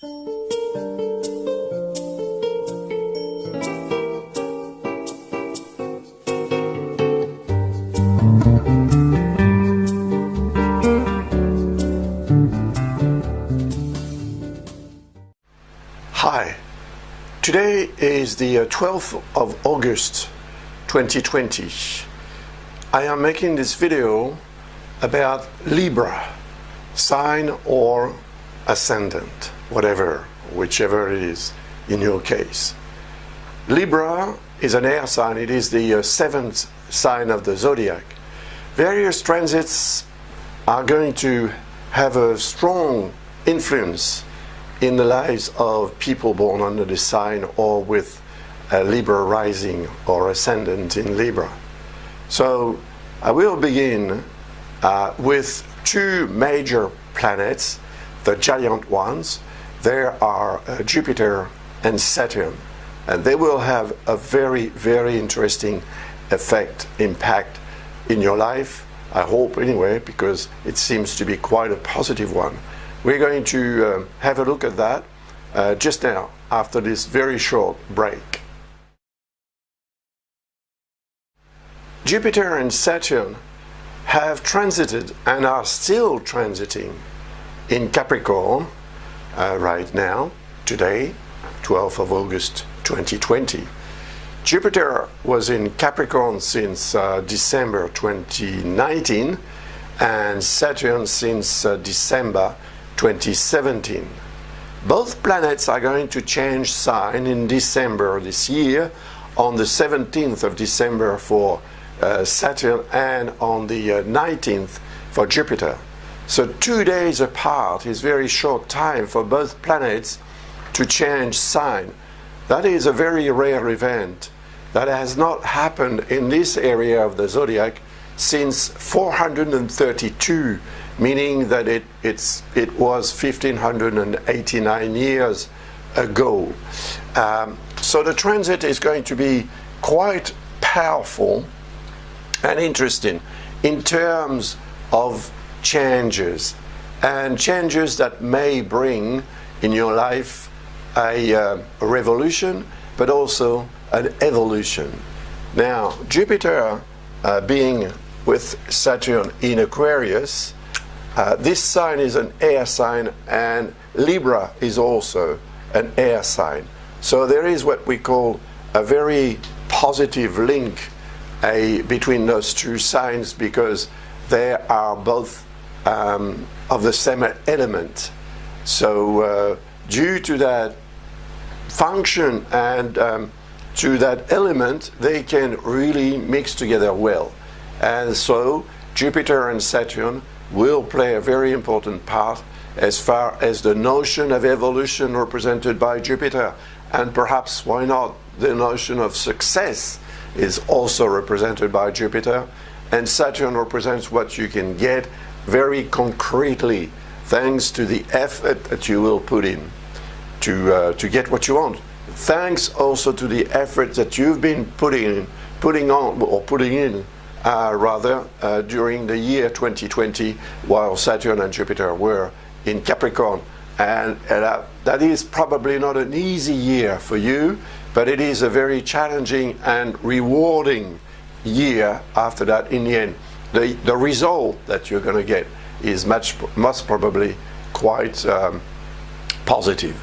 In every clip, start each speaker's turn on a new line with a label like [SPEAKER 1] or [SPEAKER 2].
[SPEAKER 1] Hi, today is the 12th of August 2020. I am making this video about Libra, sign or ascendant, whichever it is in your case. Libra is an air sign. It is the seventh sign of the zodiac. Various transits are going to have a strong influence in the lives of people born under this sign or with a Libra rising or ascendant in Libra. So I will begin with two major planets, the giant ones. There are Jupiter and Saturn, and they will have a very, very interesting impact in your life. I hope anyway, because it seems to be quite a positive one. We're going to have a look at that just now, after this very short break. Jupiter and Saturn have transited and are still transiting in Capricorn right now, today, 12th of August 2020. Jupiter was in Capricorn since December 2019 and Saturn since December 2017. Both planets are going to change sign in December this year, on the 17th of December for Saturn and on the 19th for Jupiter. So 2 days apart is very short time for both planets to change sign. That is a very rare event that has not happened in this area of the zodiac since 432, meaning that it was 1589 years ago. So the transit is going to be quite powerful and interesting in terms of changes, and changes that may bring in your life a revolution, but also an evolution. Now, Jupiter being with Saturn in Aquarius, this sign is an air sign, and Libra is also an air sign. So there is what we call a very positive link between those two signs, because they are both of the same element. So due to that function and to that element, they can really mix together well. And so Jupiter and Saturn will play a very important part as far as the notion of evolution represented by Jupiter, and perhaps, why not, the notion of success is also represented by Jupiter, and Saturn represents what you can get very concretely thanks to the effort that you will put in to get what you want. Thanks also to the effort that you've been putting in during the year 2020, while Saturn and Jupiter were in Capricorn. And that is probably not an easy year for you, but it is a very challenging and rewarding year after that. In the end, the result that you're going to get is most probably quite positive,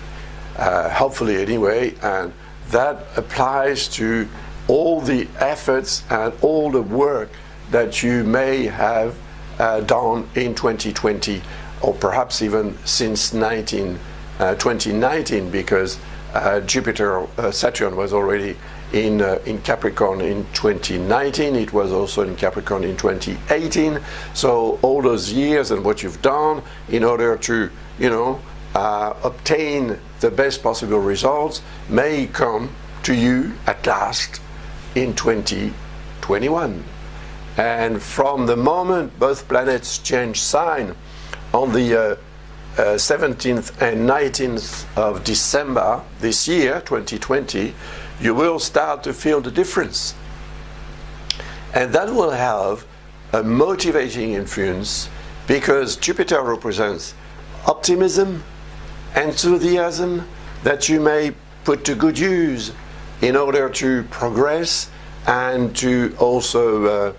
[SPEAKER 1] hopefully anyway, and that applies to all the efforts and all the work that you may have done in 2020, or perhaps even since 2019, because Saturn was already in Capricorn in 2019. It was also in Capricorn in 2018. So all those years and what you've done in order to, obtain the best possible results may come to you at last in 2021. And from the moment both planets change sign on the 17th and 19th of December this year, 2020, you will start to feel the difference. And that will have a motivating influence, because Jupiter represents optimism, enthusiasm that you may put to good use in order to progress and to also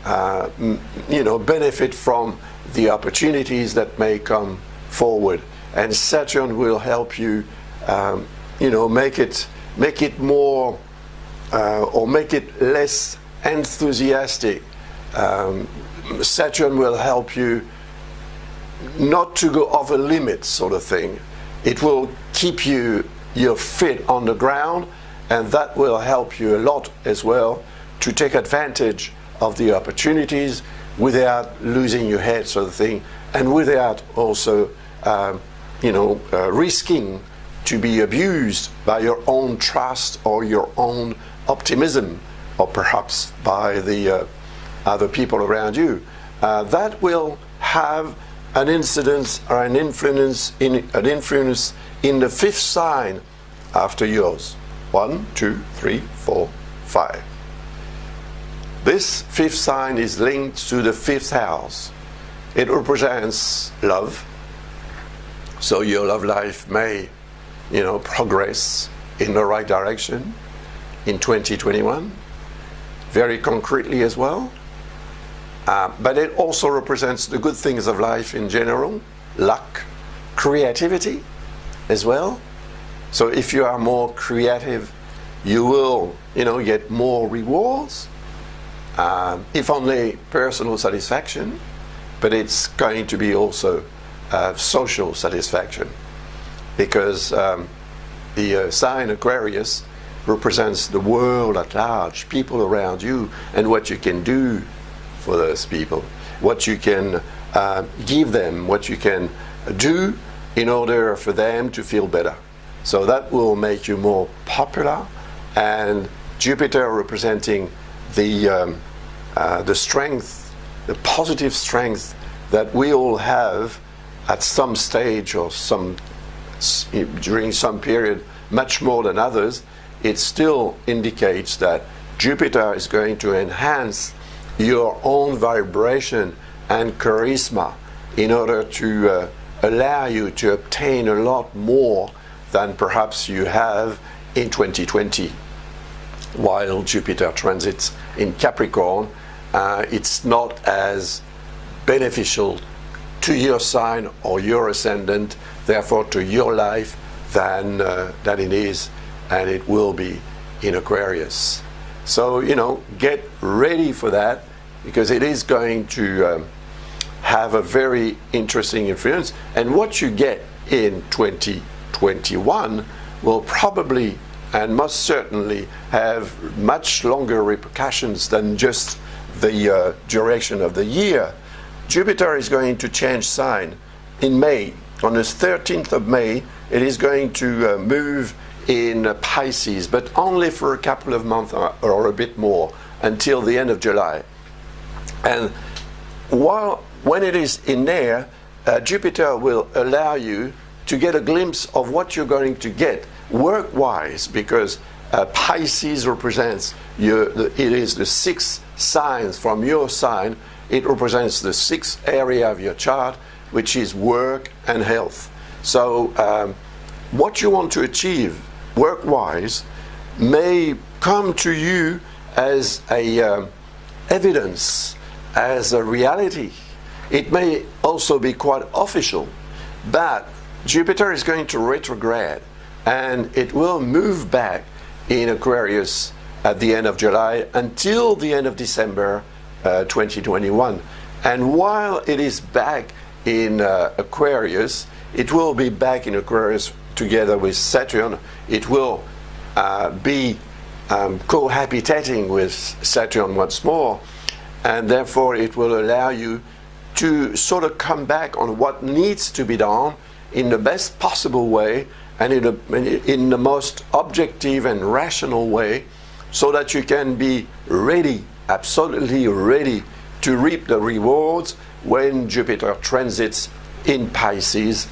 [SPEAKER 1] benefit from the opportunities that may come forward. And Saturn will help you make it more or make it less enthusiastic. Saturn will help you not to go over limits, sort of thing. It will keep your feet on the ground, and that will help you a lot as well to take advantage of the opportunities without losing your head, sort of thing, and without also risking to be abused by your own trust or your own optimism, or perhaps by the other people around you. That will have an incidence or an influence in the fifth sign after yours. 1, 2, 3, 4, 5. This fifth sign is linked to the fifth house. It represents love. So your love life may, progress in the right direction in 2021, very concretely as well. But it also represents the good things of life in general, luck, creativity as well. So if you are more creative, you will, get more rewards, if only personal satisfaction, but it's going to be also social satisfaction, because the sign Aquarius represents the world at large, people around you, and what you can do for those people, what you can give them, what you can do in order for them to feel better. So that will make you more popular. And Jupiter representing the strength, the positive strength that we all have at some stage or during some period, much more than others. It still indicates that Jupiter is going to enhance your own vibration and charisma in order to allow you to obtain a lot more than perhaps you have in 2020. While Jupiter transits in Capricorn, it's not as beneficial to your sign or your ascendant, therefore to your life, than it is and it will be in Aquarius. So, get ready for that, because it is going to have a very interesting influence. And what you get in 2021 will probably and most certainly have much longer repercussions than just the duration of the year. Jupiter is going to change sign in May. On the 13th of May, it is going to move in Pisces, but only for a couple of months or a bit more, until the end of July. And when it is in there, Jupiter will allow you to get a glimpse of what you're going to get work-wise, because Pisces represents it is the sixth signs from your sign. It represents the sixth area of your chart, which is work and health. So what you want to achieve work-wise may come to you as a evidence, as a reality. It may also be quite official, but Jupiter is going to retrograde, and it will move back in Aquarius at the end of July until the end of December 2021. And while it is back in Aquarius, it will be back in Aquarius together with Saturn. It will be cohabitating with Saturn once more, and therefore it will allow you to sort of come back on what needs to be done in the best possible way, and in the most objective and rational way, so that you can be ready, absolutely ready, to reap the rewards when Jupiter transits in Pisces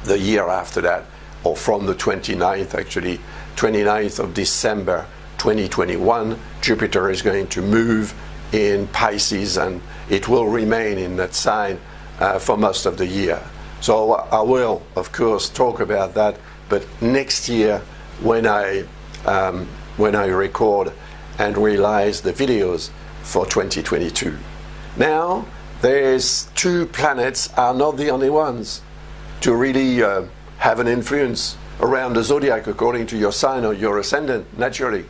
[SPEAKER 1] the year after that, or from the 29th of December 2021, Jupiter is going to move in Pisces, and it will remain in that sign for most of the year. So I will, of course, talk about that, but next year when I record and realize the videos for 2022. Now, there's two planets are not the only ones to really have an influence around the zodiac according to your sign or your ascendant, naturally.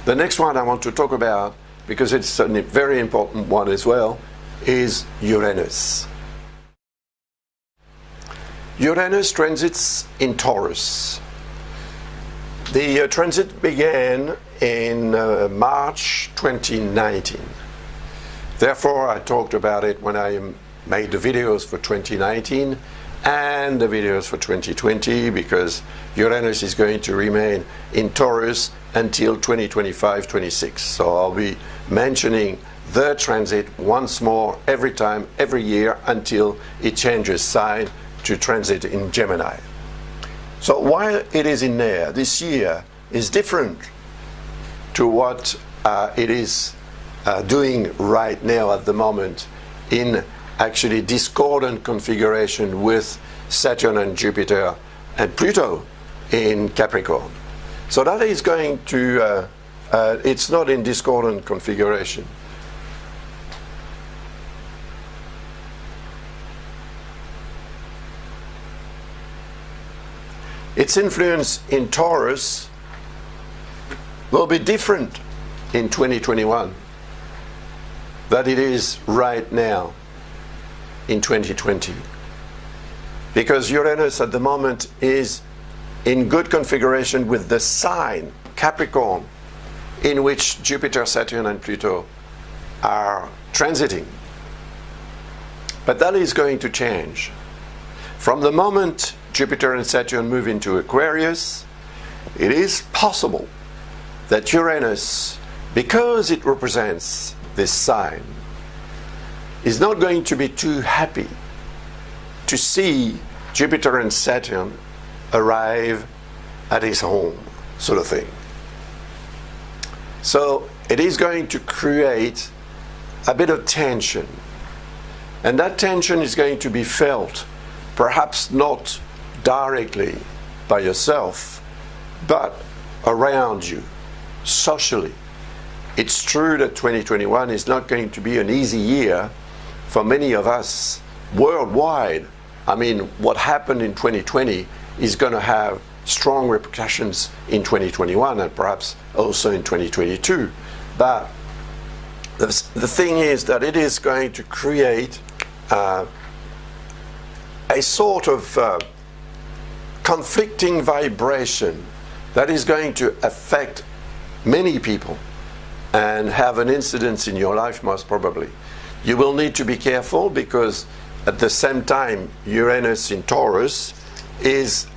[SPEAKER 1] The next one I want to talk about, because it's a very important one as well, is Uranus. Uranus transits in Taurus. The transit began in March 2019. Therefore, I talked about it when I made the videos for 2019 and the videos for 2020, because Uranus is going to remain in Taurus until 2025-26. So I'll be mentioning the transit once more every time, every year, until it changes sign to transit in Gemini. So while it is in there, this year is different to what it is doing right now at the moment in actually discordant configuration with Saturn and Jupiter and Pluto in Capricorn. So that is going to, it's not in discordant configuration. Its influence in Taurus will be different in 2021 than it is right now in 2020. Because Uranus at the moment is in good configuration with the sign Capricorn, in which Jupiter, Saturn and Pluto are transiting. But that is going to change. From the moment Jupiter and Saturn move into Aquarius, it is possible that Uranus, because it represents this sign, is not going to be too happy to see Jupiter and Saturn arrive at his home, sort of thing. So it is going to create a bit of tension. And that tension is going to be felt, perhaps not directly by yourself, but around you, socially. It's true that 2021 is not going to be an easy year for many of us worldwide. I mean, what happened in 2020 is going to have strong repercussions in 2021 and perhaps also in 2022. But the thing is that it is going to create a sort of conflicting vibration that is going to affect many people and have an incidence in your life, most probably. You will need to be careful, because at the same time Uranus in Taurus is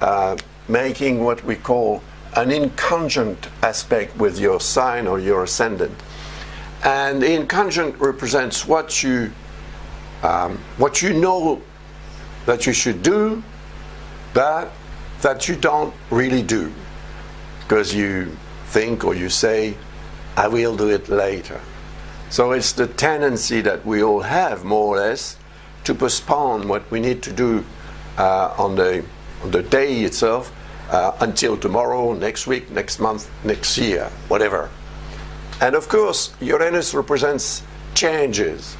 [SPEAKER 1] making what we call an inconjunct aspect with your sign or your ascendant. And the inconjunct represents what you know that you should do, but that you don't really do, because you think or you say, I will do it later. So it's the tendency that we all have, more or less, to postpone what we need to do on the day itself until tomorrow, next week, next month, next year, whatever. And of course, Uranus represents changes.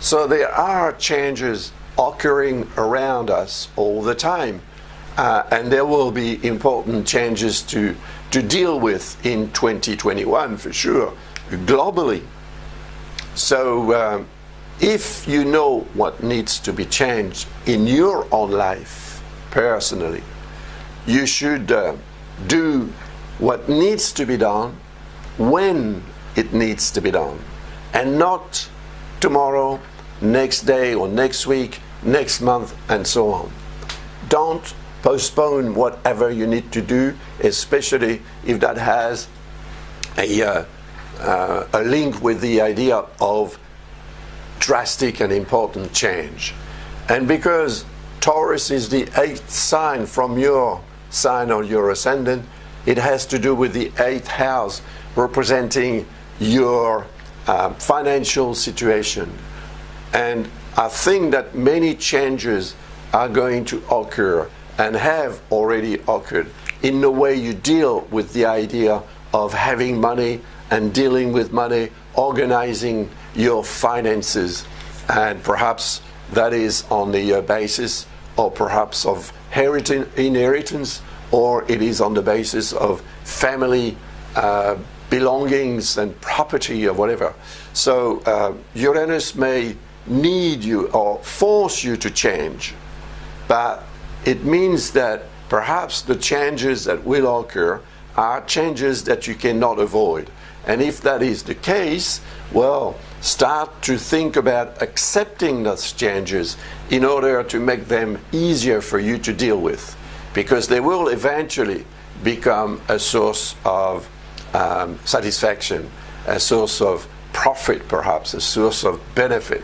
[SPEAKER 1] So there are changes occurring around us all the time. And there will be important changes to deal with in 2021, for sure, globally. So if you know what needs to be changed in your own life, personally, you should do what needs to be done when it needs to be done, and not tomorrow, next day or next week, next month, and so on. Don't postpone whatever you need to do, especially if that has a link with the idea of drastic and important change. And because Taurus is the 8th sign from your sign or your ascendant, it has to do with the 8th house, representing your financial situation. And I think that many changes are going to occur and have already occurred in the way you deal with the idea of having money and dealing with money, organizing your finances, and perhaps that is on the basis or perhaps of inheritance, or it is on the basis of family belongings and property or whatever. So Uranus may need you or force you to change, but it means that perhaps the changes that will occur are changes that you cannot avoid. And if that is the case, well, start to think about accepting those changes in order to make them easier for you to deal with, because they will eventually become a source of satisfaction, a source of profit, perhaps a source of benefit.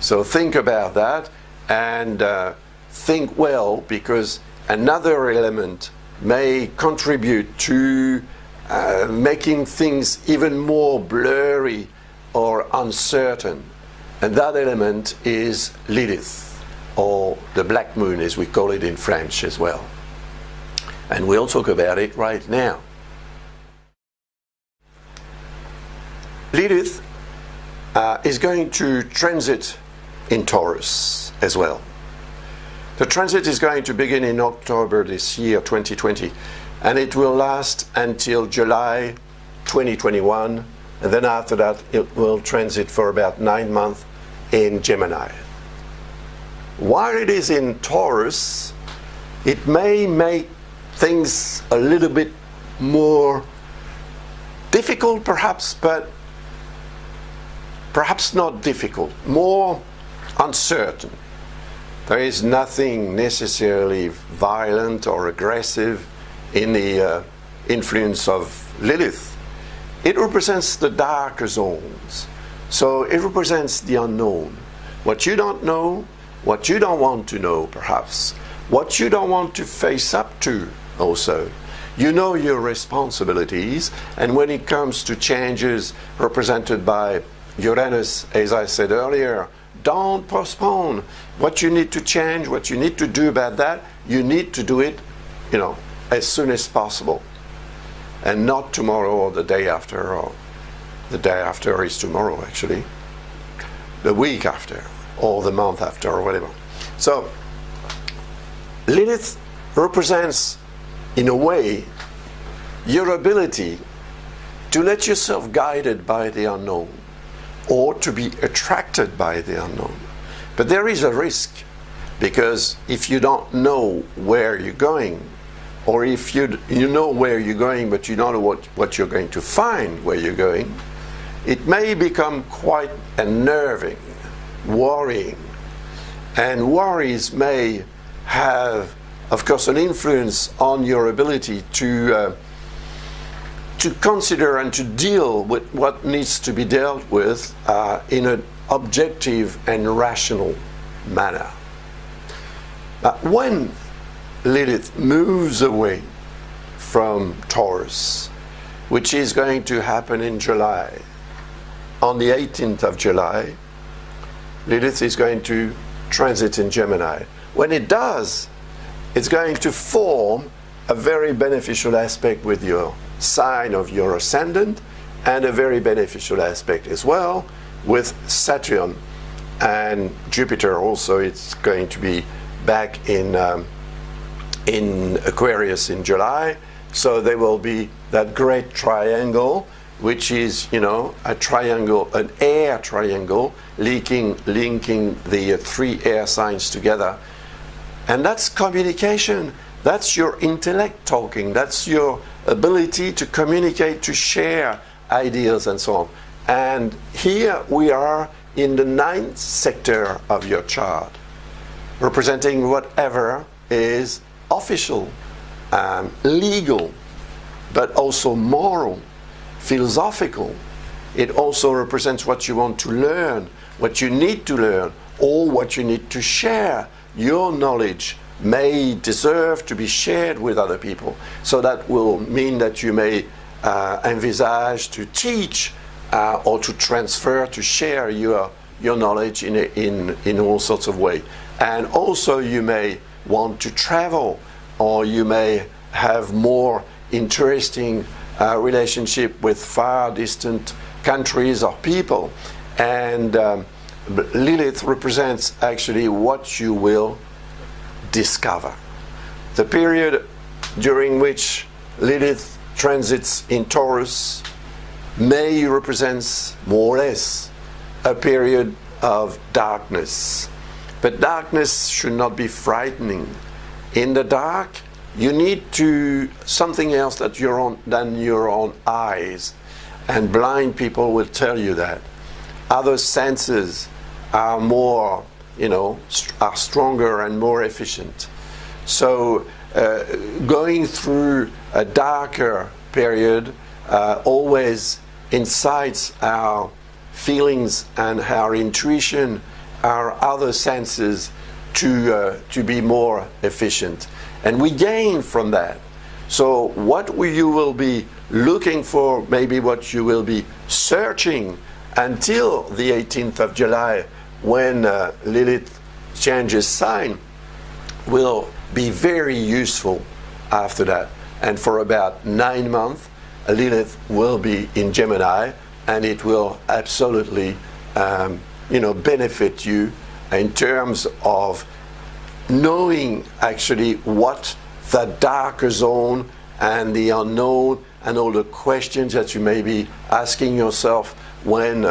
[SPEAKER 1] So think about that, and think well, because another element may contribute to making things even more blurry or uncertain. And that element is Lilith, or the black moon as we call it in French as well. And we'll talk about it right now. Lilith is going to transit in Taurus as well. The transit is going to begin in October this year, 2020, and it will last until July 2021, and then after that it will transit for about 9 months in Gemini. While it is in Taurus, it may make things a little bit more difficult perhaps, but perhaps not difficult, more uncertain. There is nothing necessarily violent or aggressive in the influence of Lilith. It represents the darker zones. So it represents the unknown. What you don't know, what you don't want to know perhaps, what you don't want to face up to also. You know your responsibilities, and when it comes to changes represented by Uranus, as I said earlier, don't postpone. What you need to change, what you need to do about that, you need to do it, as soon as possible. And not tomorrow or the day after, or the day after is tomorrow actually, the week after, or the month after, or whatever. So, Lilith represents, in a way, your ability to let yourself guided by the unknown, or to be attracted by the unknown. But there is a risk, because if you don't know where you're going, or if you know where you're going but you don't know what you're going to find where you're going, it may become quite unnerving, worrying. And worries may have, of course, an influence on your ability to consider and to deal with what needs to be dealt with in an objective and rational manner. But when Lilith moves away from Taurus, which is going to happen in July, on the 18th of July, Lilith is going to transit in Gemini. When it does, it's going to form a very beneficial aspect with your sign of your ascendant, and a very beneficial aspect as well with Saturn and Jupiter. Also, it's going to be back in Aquarius in July, so there will be that great triangle, which is a triangle, an air triangle, linking the three air signs together. And that's communication. That's your intellect talking. That's your ability to communicate, to share ideas and so on. And here we are in the 9th sector of your chart, representing whatever is official, legal, but also moral, philosophical. It also represents what you want to learn, what you need to learn, or what you need to share. Your knowledge may deserve to be shared with other people. So that will mean that you may envisage to teach or to transfer, to share your knowledge in all sorts of ways. And also you may want to travel, or you may have more interesting relationship with far distant countries or people. And Lilith represents actually what you will discover. The period during which Lilith transits in Taurus may represents more or less a period of darkness. But darkness should not be frightening. In the dark, you need something else than your own eyes. And blind people will tell you that. Other senses are more, are stronger and more efficient. So going through a darker period always incites our feelings and our intuition, our other senses to be more efficient. And we gain from that. So what you will be looking for, maybe what you will be searching until the 18th of July, when Lilith changes sign, will be very useful after that. And for about 9 months, Lilith will be in Gemini, and it will absolutely benefit you in terms of knowing actually what the darker zone and the unknown and all the questions that you may be asking yourself when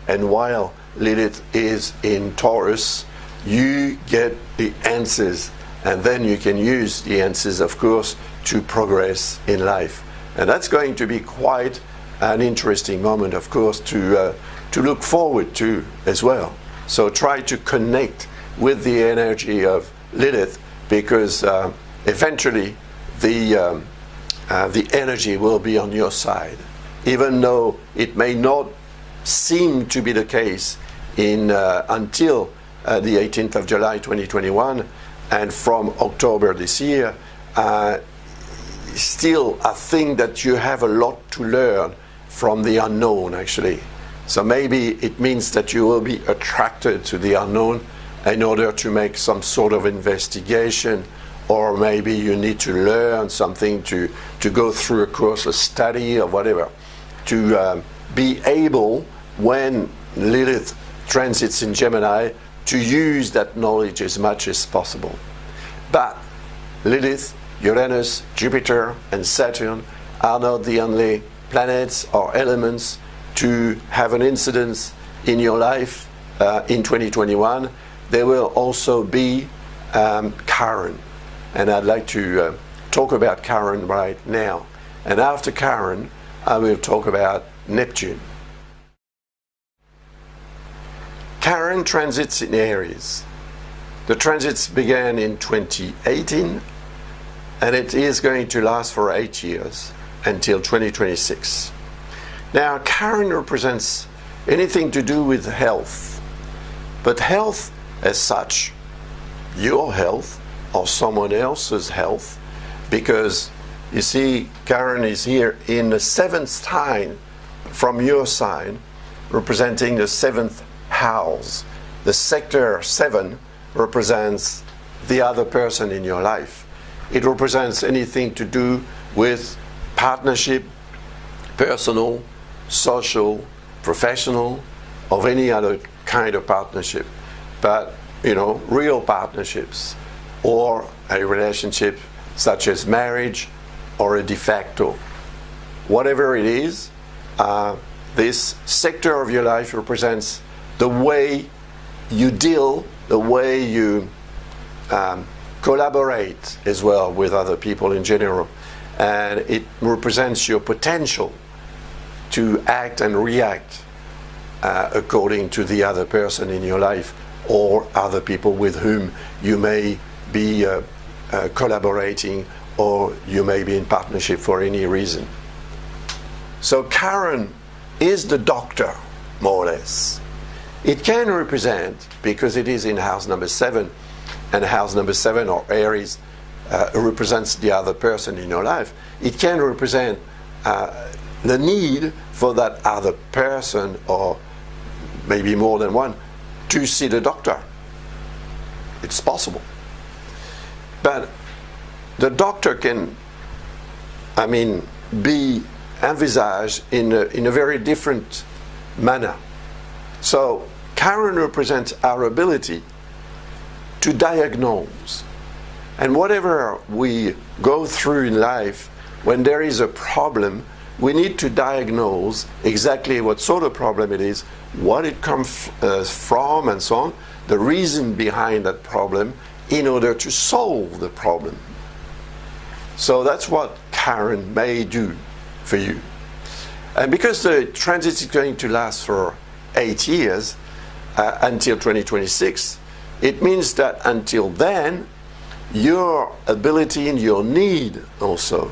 [SPEAKER 1] and while Lilith is in Taurus, you get the answers, and then you can use the answers, of course, to progress in life. And that's going to be quite an interesting moment, of course, to look forward to as well. So try to connect with the energy of Lilith, because eventually the energy will be on your side, even though it may not seem to be the case until the 18th of July 2021, and from October this year. Still, I think that you have a lot to learn from the unknown, actually. So maybe it means that you will be attracted to the unknown in order to make some sort of investigation, or maybe you need to learn something, to go through a course, a study, or whatever, to be able, when Lilith transits in Gemini, to use that knowledge as much as possible. But Lilith, Uranus, Jupiter, and Saturn are not the only planets or elements to have an incidence in your life in 2021. There will also be Chiron, and I'd like to talk about Chiron right now. And after Chiron, I will talk about Neptune. Chiron transits in Aries. The transits began in 2018, and it is going to last for 8 years until 2026. Now, Chiron represents anything to do with health, but health as such, your health or someone else's health, because you see, Chiron is here in the 7th sign from your sign, representing the 7th house. The sector 7 represents the other person in your life. It represents anything to do with partnership, personal, social, professional, of any other kind of partnership. But, real partnerships, or a relationship such as marriage or a de facto. Whatever it is, this sector of your life represents the way you deal, the way you collaborate as well with other people in general. And it represents your potential to act and react according to the other person in your life, or other people with whom you may be collaborating, or you may be in partnership for any reason. So Chiron is the doctor, more or less. It can represent, because it is in house number 7, and house number 7 or Aries represents the other person in your life, it can represent the need for that other person, or maybe more than one, to see the doctor. It's possible. But the doctor can, be envisaged in a very different manner. So Chiron represents our ability to diagnose. And whatever we go through in life, when there is a problem, we need to diagnose exactly what sort of problem it is, what it comes from, and so on, the reason behind that problem, in order to solve the problem. So that's what Chiron may do for you. And because the transit is going to last for 8 years, until 2026, it means that until then, your ability and your need also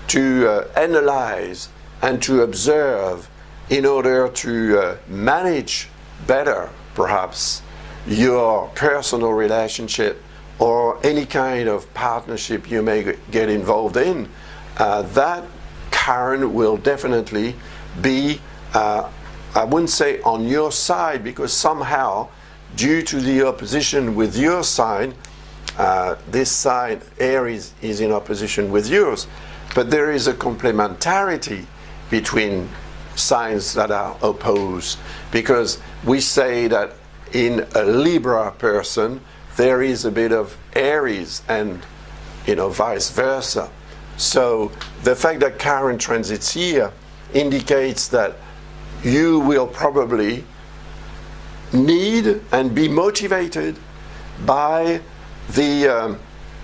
[SPEAKER 1] to analyze and to observe in order to manage better, perhaps, your personal relationship or any kind of partnership you may get involved in, that Chiron will definitely be, I wouldn't say on your side, because somehow, due to the opposition with your sign, this sign, Aries, is in opposition with yours. But there is a complementarity between signs that are opposed, because we say that in a Libra person, there is a bit of Aries and, vice versa. So the fact that Chiron transits here indicates that you will probably need and be motivated by the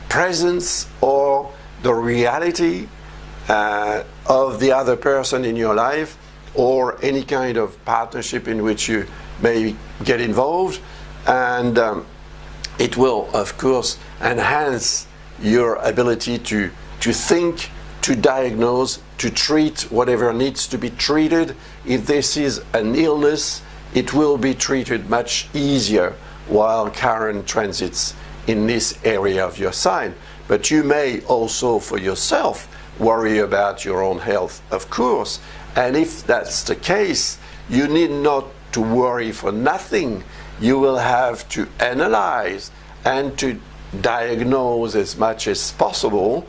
[SPEAKER 1] presence or the reality of the other person in your life, or any kind of partnership in which you may get involved, and it will, of course, enhance your ability to think, to diagnose, to treat whatever needs to be treated. If this is an illness, it will be treated much easier while Chiron transits in this area of your sign. But you may also, for yourself, worry about your own health, of course. And if that's the case, you need not to worry for nothing. You will have to analyze and to diagnose as much as possible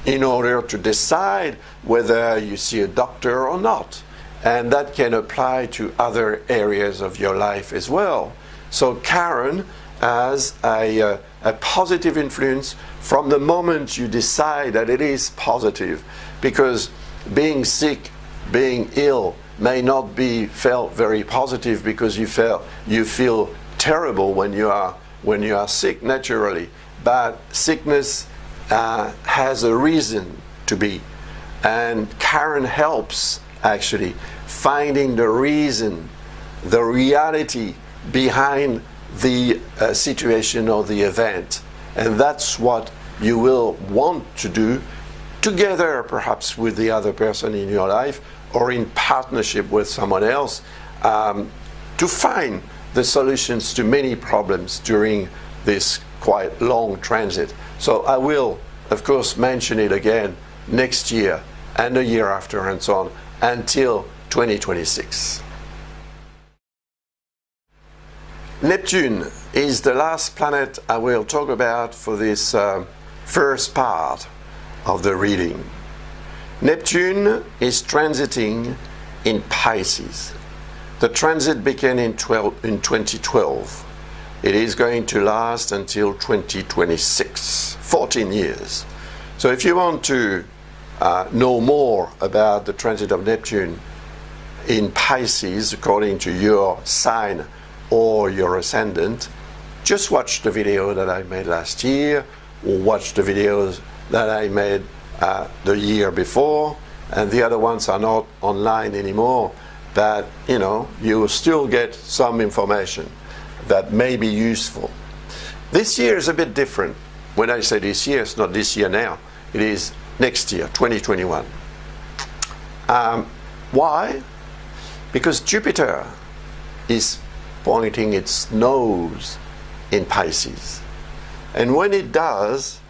[SPEAKER 1] in order to decide whether you see a doctor or not. And that can apply to other areas of your life as well. So Chiron has a positive influence from the moment you decide that it is positive, because being sick, being ill may not be felt very positive, because you feel terrible when you are sick naturally. But sickness has a reason to be, and Chiron helps actually finding the reason, the reality behind the situation or the event. And that's what you will want to do together, perhaps with the other person in your life, or in partnership with someone else, to find the solutions to many problems during this quite long transit. So I will, of course, mention it again next year and the year after, and so on, until 2026. Neptune is the last planet I will talk about for this first part of the reading. Neptune is transiting in Pisces. The transit began in 2012. It is going to last until 2026, 14 years. So if you want to know more about the transit of Neptune in Pisces, according to your sign or your ascendant, just watch the video that I made last year, or watch the videos that I made the year before, and the other ones are not online anymore, but you will still get some information that may be useful. This year is a bit different. When I say this year, it's not this year now, it is next year, 2021. Why? Because Jupiter is pointing its nose in Pisces. And when it does,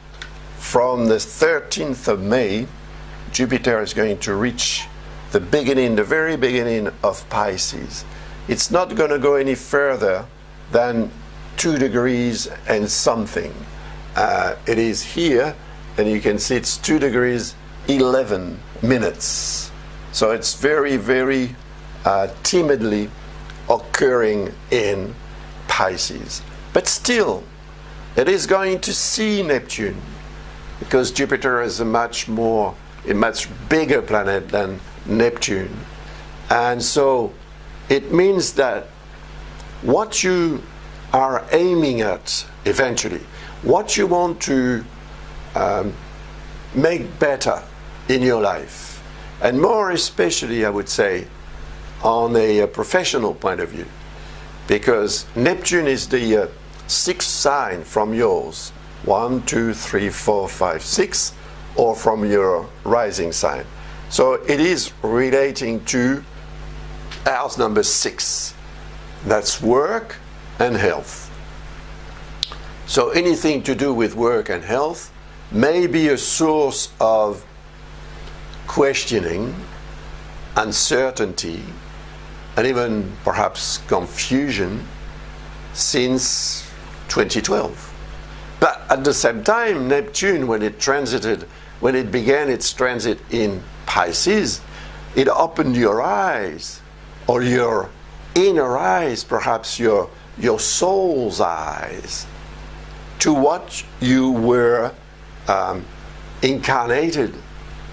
[SPEAKER 1] from the 13th of May, Jupiter is going to reach the very beginning of Pisces. It's not going to go any further than 2 degrees and something. It is here, and you can see it's 2 degrees 11 minutes. So it's very, very timidly occurring in Pisces. But still, it is going to see Neptune, because Jupiter is a much bigger planet than Neptune. And so it means that what you are aiming at eventually, what you want to make better in your life, and more especially, I would say, on a professional point of view, because Neptune is the sixth sign from yours, 1, 2, 3, 4, 5, 6, or from your rising sign. So it is relating to house number 6. That's work and health. So anything to do with work and health may be a source of questioning, uncertainty, and even perhaps confusion since 2012. But at the same time, Neptune, when it began its transit in Pisces, it opened your eyes, or your inner eyes, perhaps your soul's eyes, to what you were incarnated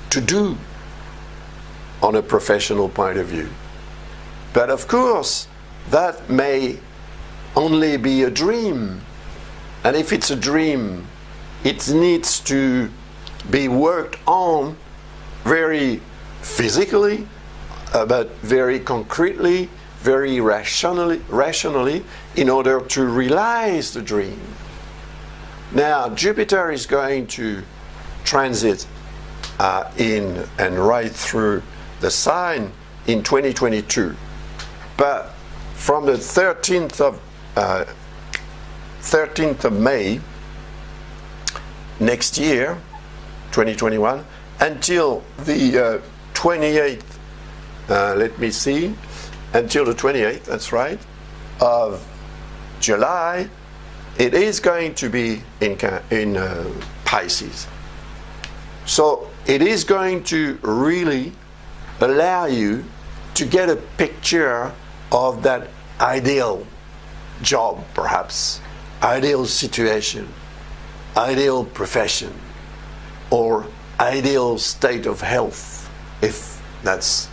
[SPEAKER 1] to do on a professional point of view. But of course, that may only be a dream. And if it's a dream, it needs to be worked on very physically, but very concretely, very rationally, in order to realize the dream. Now, Jupiter is going to transit in and right through the sign in 2022. But from the 13th of May next year, 2021, until the 28th, until the 28th, that's right, of July, it is going to be in Pisces. So it is going to really allow you to get a picture of that ideal job, perhaps, ideal situation, ideal profession, or ideal state of health, if that's,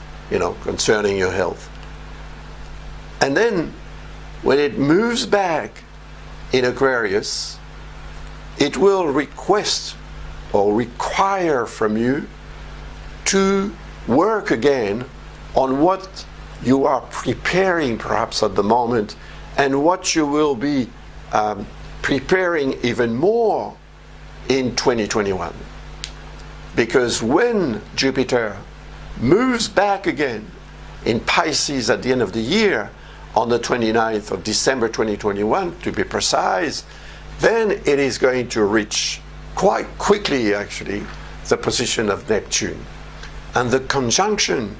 [SPEAKER 1] concerning your health. And then when it moves back in Aquarius, it will request or require from you to work again on what you are preparing perhaps at the moment, and what you will be preparing even more in 2021. Because when Jupiter moves back again in Pisces at the end of the year, on the 29th of December 2021 to be precise, then it is going to reach quite quickly actually the position of Neptune. And the conjunction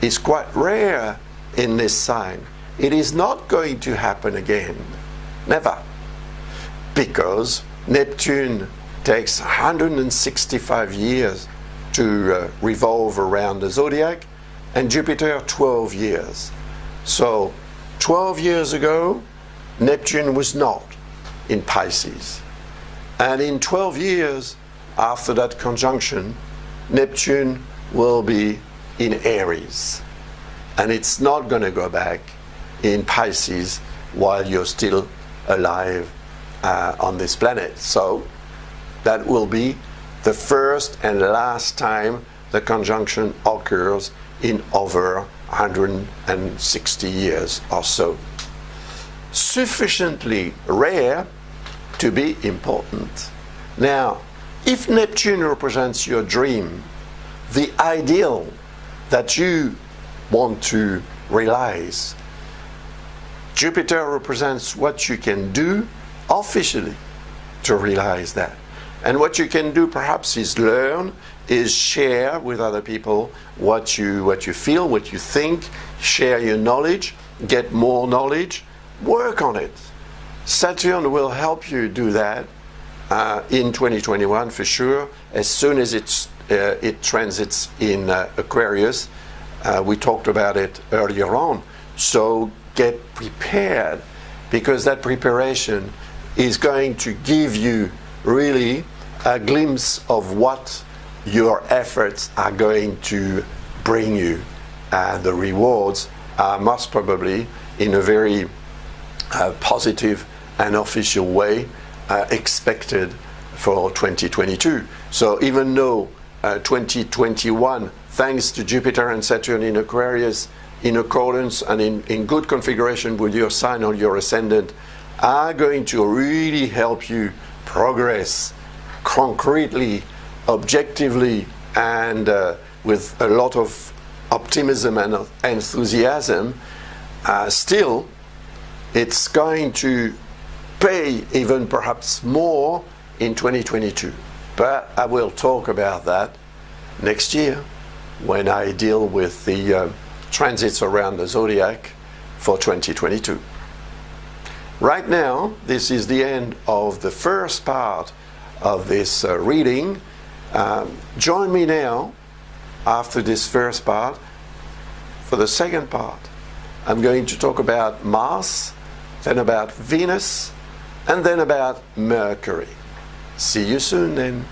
[SPEAKER 1] is quite rare in this sign. It is not going to happen again, never, because Neptune takes 165 years to revolve around the zodiac, and Jupiter 12 years. So 12 years ago, Neptune was not in Pisces. And in 12 years after that conjunction, Neptune will be in Aries. And it's not going to go back in Pisces while you're still alive on this planet. So that will be the first and last time the conjunction occurs in over 160 years or so. Sufficiently rare to be important. Now, if Neptune represents your dream, the ideal that you want to realize, Jupiter represents what you can do officially to realize that. And what you can do perhaps is learn, is share with other people what you feel, what you think, share your knowledge, get more knowledge, work on it. Saturn will help you do that in 2021 for sure, as soon as it transits in Aquarius. We talked about it earlier on. So get prepared, because that preparation is going to give you really a glimpse of what your efforts are going to bring you. The rewards are most probably in a very positive and official way expected for 2022. So even though 2021, thanks to Jupiter and Saturn in Aquarius, in accordance and in good configuration with your sign or your ascendant, are going to really help you progress concretely, objectively, and with a lot of optimism and enthusiasm, still it's going to pay even perhaps more in 2022. But I will talk about that next year when I deal with the transits around the zodiac for 2022. Right now, this is the end of the first part of this reading. Join me now after this first part for the second part. I'm going to talk about Mars, then about Venus, and then about Mercury. See you soon then.